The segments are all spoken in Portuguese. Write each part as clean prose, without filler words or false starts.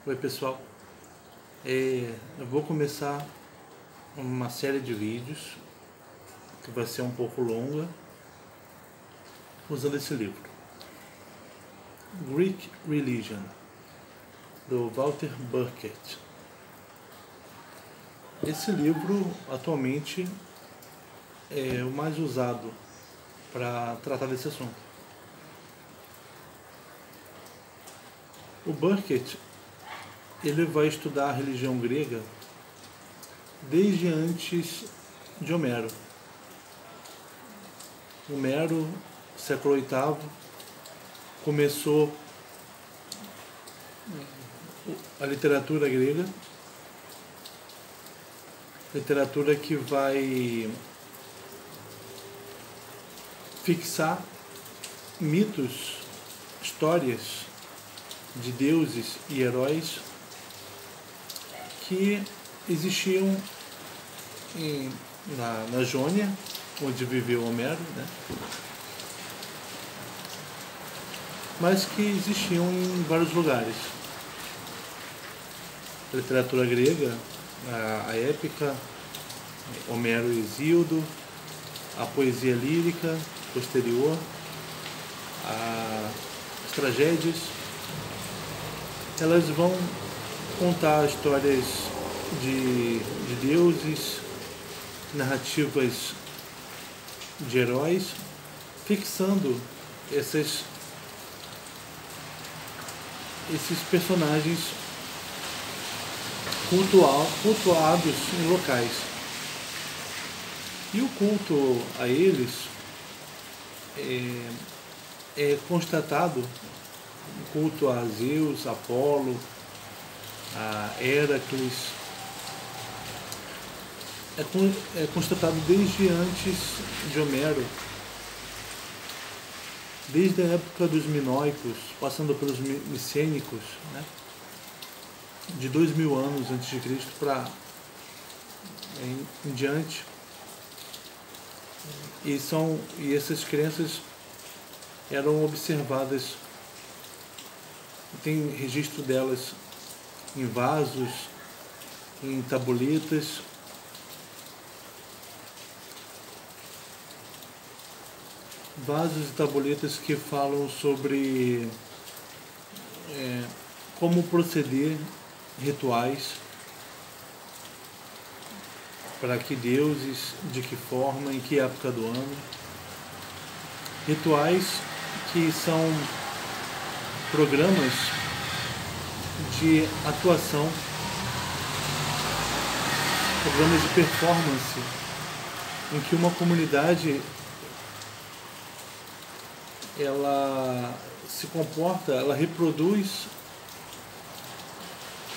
Oi pessoal, eu vou começar uma série de vídeos que vai ser um pouco longa usando esse livro, Greek Religion, do Walter Burkert. Esse livro atualmente é o mais usado para tratar desse assunto. O Burkert, ele vai estudar a religião grega desde antes de Homero. Homero, século VIII, começou a literatura grega, literatura que vai fixar mitos, histórias de deuses e heróis que existiam na Jônia, onde viveu Homero, né? Mas que existiam em vários lugares. A literatura grega, a épica, Homero e Hesíodo, a poesia lírica posterior, as tragédias, elas vão contar histórias de deuses, narrativas de heróis, fixando esses personagens cultuados em locais. E o culto a eles é constatado, o culto a Zeus, Apolo, a Héracles, é constatado desde antes de Homero, desde a época dos minoicos, passando pelos micênicos, né? De 2000 anos antes de Cristo para em diante. E essas crenças eram observadas, tem registro delas em vasos, em tabuletas, vasos e tabuletas que falam sobre como proceder rituais, para que deuses, de que forma, em que época do ano. Rituais que são programas de atuação, programas de performance, em que uma comunidade ela se comporta, ela reproduz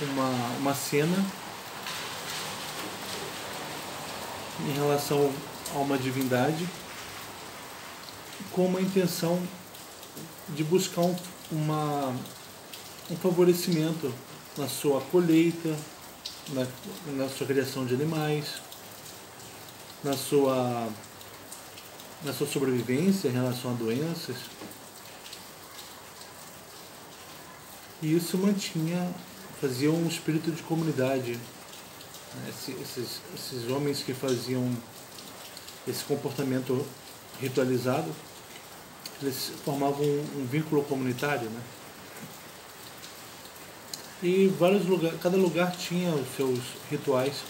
uma cena em relação a uma divindade com uma intenção de buscar um favorecimento na sua colheita, na sua criação de animais, na sua sobrevivência em relação a doenças. E isso fazia um espírito de comunidade. Esses homens que faziam esse comportamento ritualizado, eles formavam um vínculo comunitário, né? E cada lugar tinha os seus rituais.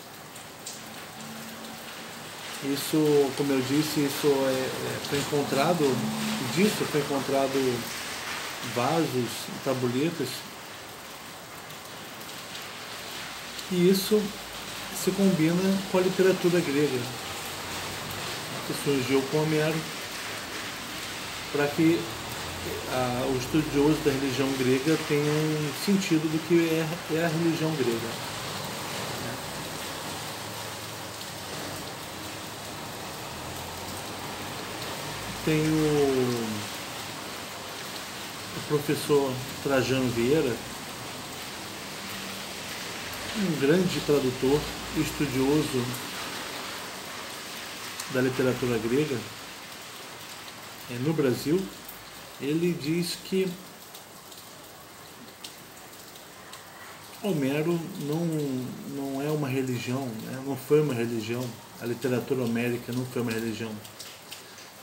Isso, como eu disse, foi encontrado vasos, tabuletas, e isso se combina com a literatura grega, que surgiu com Homero, para que o estudioso da religião grega tenha um sentido do que é a religião grega. Tem o professor Trajano Vieira, um grande tradutor e estudioso da literatura grega no Brasil. Ele diz que Homero não é uma religião, né? Não foi uma religião. A literatura homérica não foi uma religião.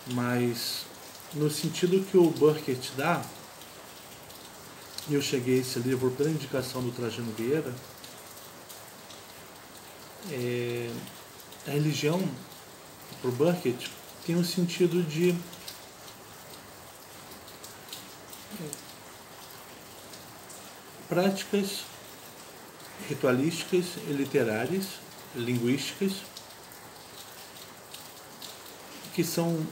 Mas no sentido que o Burkett dá, e eu cheguei a esse livro pela indicação do Trajano Vieira, a religião, para o Burkett, tem um sentido de práticas ritualísticas e literárias, linguísticas, que são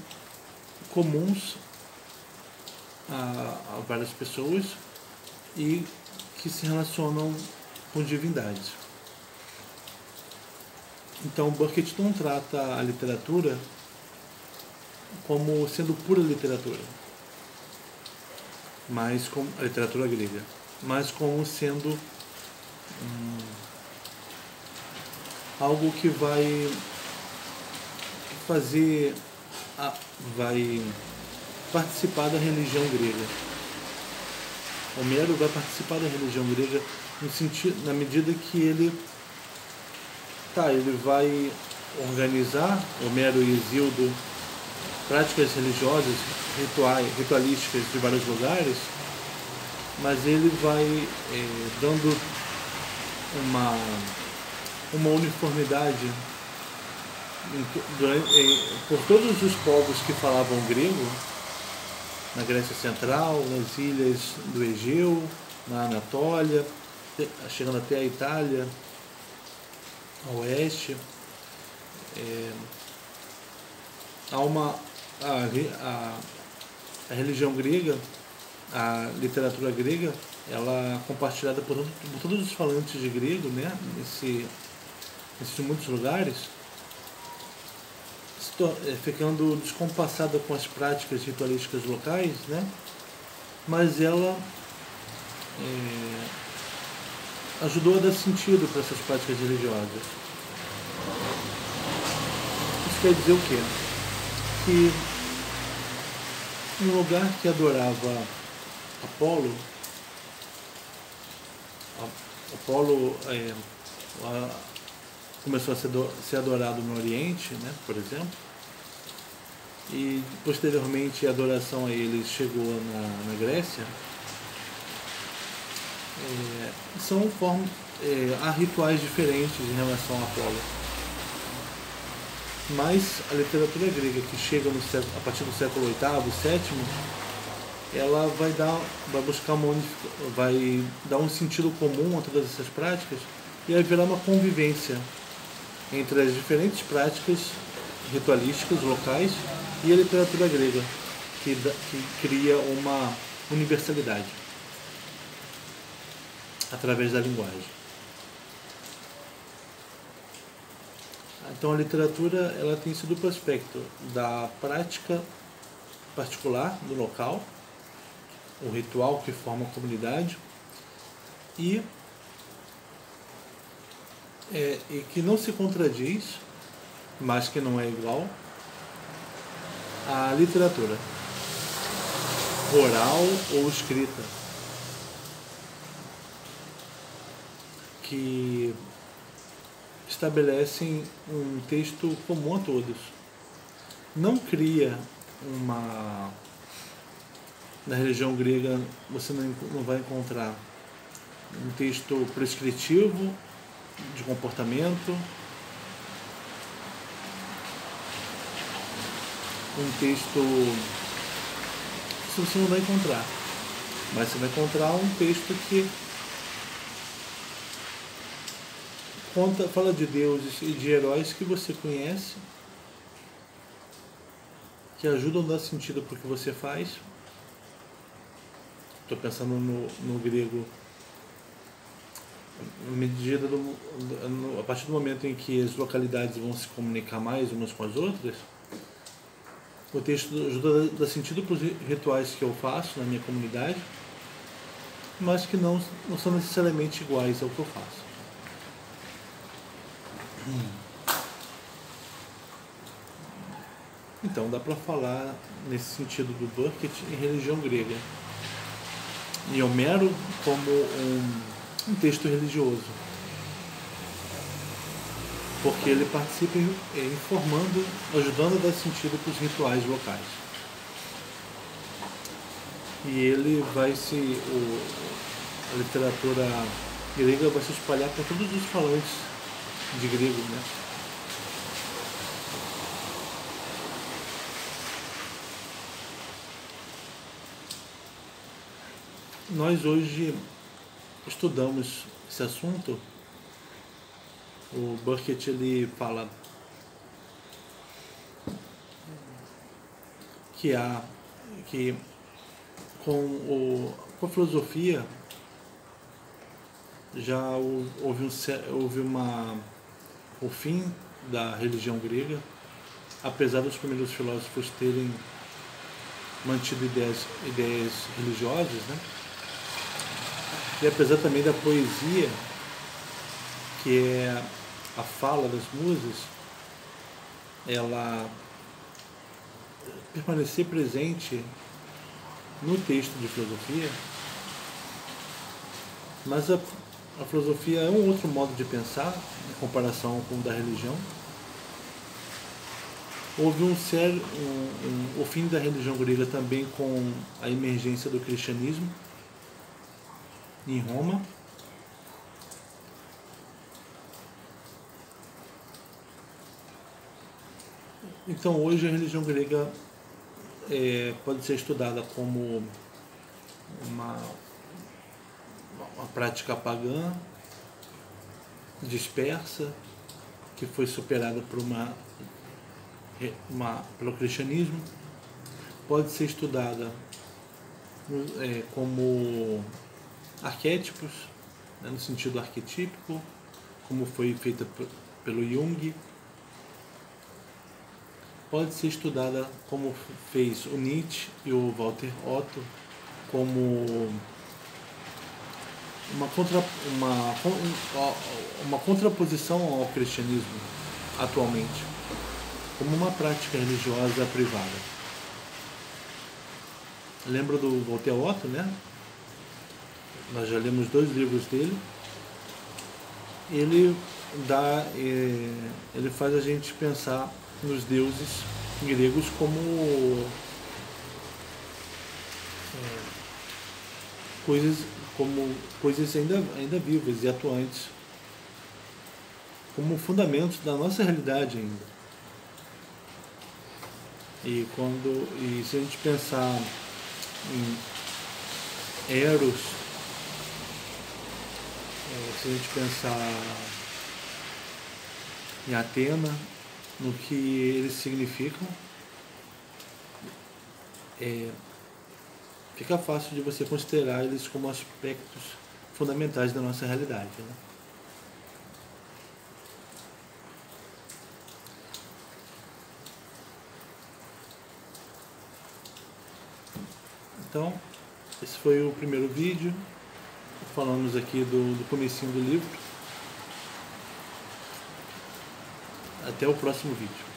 comuns a várias pessoas e que se relacionam com divindades. Então, Burkett não trata a literatura como sendo pura literatura, mas como a literatura grega, mas como sendo algo que vai fazer, vai participar da religião grega. Homero vai participar da religião grega no sentido, na medida que ele vai organizar, Homero e Hesíodo, práticas religiosas, ritualísticas de vários lugares, mas ele vai dando uma uniformidade por todos os povos que falavam grego, na Grécia Central, nas ilhas do Egeu, na Anatólia, chegando até a Itália, a oeste. A religião grega, a literatura grega, ela é compartilhada por todos os falantes de grego, né, nesses muitos lugares, ficando descompassada com as práticas ritualísticas locais, né, mas ela ajudou a dar sentido para essas práticas religiosas. Isso quer dizer o quê? Que um lugar que adorava Apolo começou a ser adorado no Oriente, né, por exemplo, e posteriormente a adoração a ele chegou na Grécia. Há rituais diferentes em relação a Apolo, mas a literatura grega que chega a partir do século VIII, VII, ela vai dar um sentido comum a todas essas práticas e haverá uma convivência entre as diferentes práticas ritualísticas locais e a literatura grega, que cria uma universalidade através da linguagem. Então a literatura, ela tem esse duplo aspecto da prática particular do local, o ritual que forma a comunidade, e que não se contradiz, mas que não é igual à literatura oral ou escrita, que estabelecem um texto comum a todos. Não cria na religião grega você não vai encontrar um texto prescritivo de comportamento, um texto, isso você não vai encontrar, mas você vai encontrar um texto que fala de deuses e de heróis que você conhece, que ajudam a dar sentido para o que você faz. Estou pensando no grego, medida a partir do momento em que as localidades vão se comunicar mais umas com as outras, o texto ajuda a dar sentido para os rituais que eu faço na minha comunidade, mas que não são necessariamente iguais ao que eu faço. Então dá para falar nesse sentido do Burkett em religião grega. E Homero como um texto religioso, porque ele participa informando, ajudando a dar sentido para os rituais locais. E ele vai a literatura grega vai se espalhar para todos os falantes de grego, né? Nós hoje estudamos esse assunto. O Burkett ele fala que com a filosofia já houve o fim da religião grega, apesar dos primeiros filósofos terem mantido ideias religiosas, né? E apesar também da poesia, que é a fala das musas, ela permanecer presente no texto de filosofia, mas a filosofia é um outro modo de pensar em comparação com o da religião. Houve o fim da religião grega também com a emergência do cristianismo em Roma. Então hoje a religião grega pode ser estudada como uma prática pagã, dispersa, que foi superada por pelo cristianismo. Pode ser estudada como arquétipos, né, no sentido arquetípico, como foi feita pelo Jung. Pode ser estudada como fez o Nietzsche e o Walter Otto, como uma contraposição ao cristianismo atualmente, como uma prática religiosa privada. Lembra do Walter Otto, né? Nós já lemos 2 livros dele. Ele faz a gente pensar nos deuses gregos como coisas ainda vivas e atuantes, como fundamentos da nossa realidade ainda. E se a gente pensar em Eros, se a gente pensar em Atena, no que eles significam, fica fácil de você considerar eles como aspectos fundamentais da nossa realidade, né? Então, esse foi o primeiro vídeo. Falamos aqui do comecinho do livro. Até o próximo vídeo.